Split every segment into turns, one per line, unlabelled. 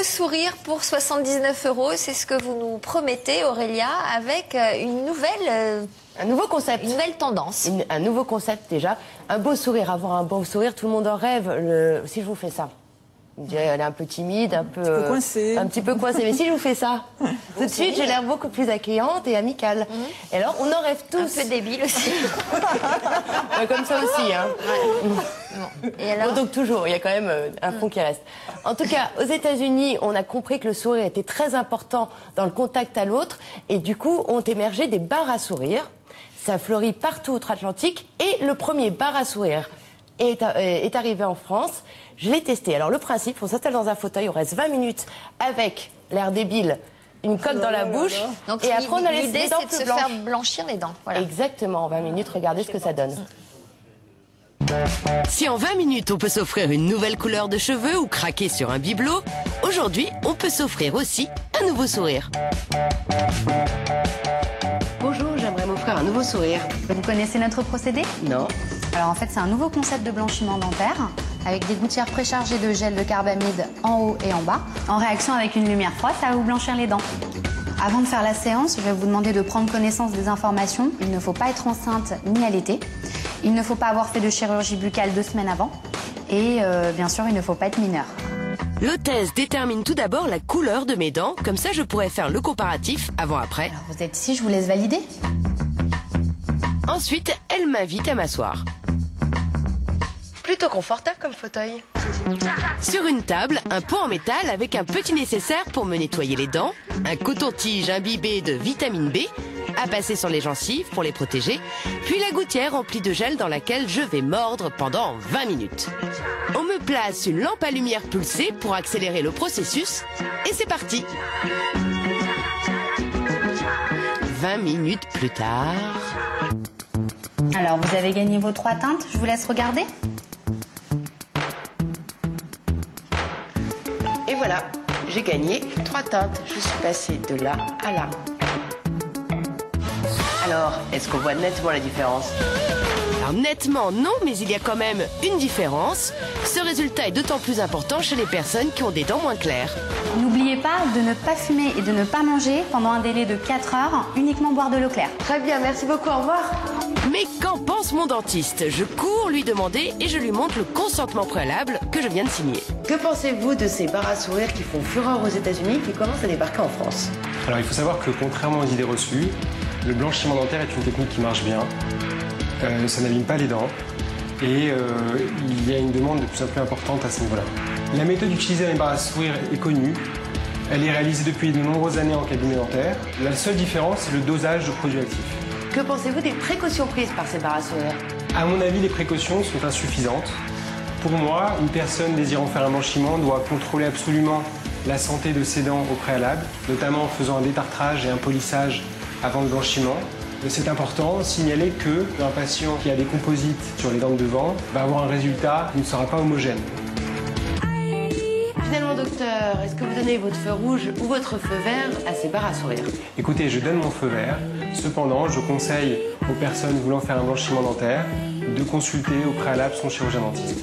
beau sourire pour 79 €, c'est ce que vous nous promettez, Aurélia, avec une nouvelle...
un nouveau concept.
Une nouvelle tendance.
Un nouveau concept déjà. Un beau sourire, avoir un beau sourire, tout le monde en rêve. Si je vous fais ça, vous direz, elle est un peu timide, un peu
coincée.
Un petit peu coincée. Mais si je vous fais ça, tout de suite, j'ai l'air beaucoup plus accueillante et amicale. Et alors, on en rêve tous.
Un peu débile aussi.
Comme ça aussi, hein.
Ouais. Et alors
Donc toujours, il y a quand même un fond qui reste. En tout cas, aux États-Unis, on a compris que le sourire était très important dans le contact à l'autre. Et du coup, ont émergé des bars à sourire. Ça fleurit partout outre-Atlantique. Et le premier bar à sourire est arrivé en France. Je l'ai testé. Alors le principe, on s'installe dans un fauteuil, on reste 20 minutes avec l'air débile, une coque dans la bouche.
Donc,
et après, on a les
l'idée,
dents
c'est de
plus
se
blanches.
faire blanchir les dents. Voilà.
Exactement, en 20 minutes, regardez ce que ça donne.
Si en 20 minutes on peut s'offrir une nouvelle couleur de cheveux ou craquer sur un bibelot, aujourd'hui on peut s'offrir aussi un nouveau sourire.
Bonjour, j'aimerais m'offrir un nouveau sourire.
Vous connaissez notre procédé?
Non.
Alors en fait, c'est un nouveau concept de blanchiment dentaire avec des gouttières préchargées de gel de carbamide en haut et en bas. En réaction avec une lumière froide, ça va vous blanchir les dents. Avant de faire la séance, je vais vous demander de prendre connaissance des informations. Il ne faut pas être enceinte ni allaiter. Il ne faut pas avoir fait de chirurgie buccale 2 semaines avant. Et bien sûr, il ne faut pas être mineur.
L'hôtesse détermine tout d'abord la couleur de mes dents, comme ça je pourrais faire le comparatif avant-après.
Alors vous êtes ici, je vous laisse valider.
Ensuite, elle m'invite à m'asseoir.
Plutôt confortable comme fauteuil.
Sur une table, un pot en métal avec un petit nécessaire pour me nettoyer les dents, un coton-tige imbibé de vitamine B, à passer sur les gencives pour les protéger, puis la gouttière remplie de gel dans laquelle je vais mordre pendant 20 minutes. On me place une lampe à lumière pulsée pour accélérer le processus, et c'est parti. 20 minutes plus tard...
Alors, vous avez gagné vos 3 teintes, je vous laisse regarder.
Et voilà, j'ai gagné 3 teintes. Je suis passée de là à là. Alors, est-ce qu'on voit nettement la différence?
Alors nettement non, mais il y a quand même une différence. Ce résultat est d'autant plus important chez les personnes qui ont des dents moins claires.
N'oubliez pas de ne pas fumer et de ne pas manger pendant un délai de 4 heures, uniquement boire de l'eau claire.
Très bien, merci beaucoup, au revoir.
Mais qu'en pense mon dentiste? Je cours lui demander et je lui montre le consentement préalable que je viens de signer.
Que pensez-vous de ces bars à sourire qui font fureur aux États-Unis et qui commencent à débarquer en France?
Alors il faut savoir que contrairement aux idées reçues, le blanchiment dentaire est une technique qui marche bien. Ça n'abîme pas les dents et il y a une demande de plus en plus importante à ce niveau-là. La méthode utilisée dans les bars à sourire est connue. Elle est réalisée depuis de nombreuses années en cabinet dentaire. La seule différence, c'est le dosage de produits actifs.
Que pensez-vous des précautions prises par ces bars à sourire?
À mon avis, les précautions sont insuffisantes. Pour moi, une personne désirant faire un blanchiment doit contrôler absolument la santé de ses dents au préalable, notamment en faisant un détartrage et un polissage avant le blanchiment. C'est important, signaler qu'un patient qui a des composites sur les dents de devant va avoir un résultat qui ne sera pas homogène.
Finalement, docteur, est-ce que vous donnez votre feu rouge ou votre feu vert à ces bars à sourire?
Écoutez, je donne mon feu vert. Cependant, je conseille aux personnes voulant faire un blanchiment dentaire de consulter au préalable son chirurgien dentiste.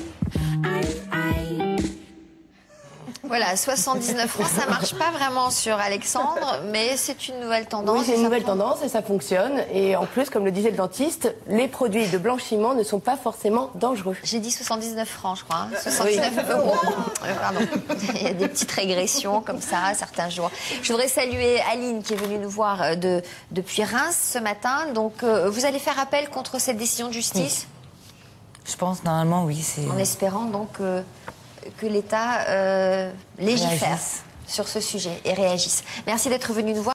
Voilà, 79 €, ça marche pas vraiment sur Alexandre, mais c'est une nouvelle tendance.
Oui, c'est une nouvelle tendance et ça fonctionne. Et en plus, comme le disait le dentiste, les produits de blanchiment ne sont pas forcément dangereux.
J'ai dit 79 francs, je crois. 79 €. Pardon. Il y a des petites régressions comme ça, certains jours. Je voudrais saluer Aline qui est venue nous voir depuis Reims ce matin. Donc, vous allez faire appel contre cette décision de justice?
Je pense, normalement, oui.
En espérant donc que l'État légifère
réagisse
sur ce sujet et réagisse. Merci d'être venu nous voir.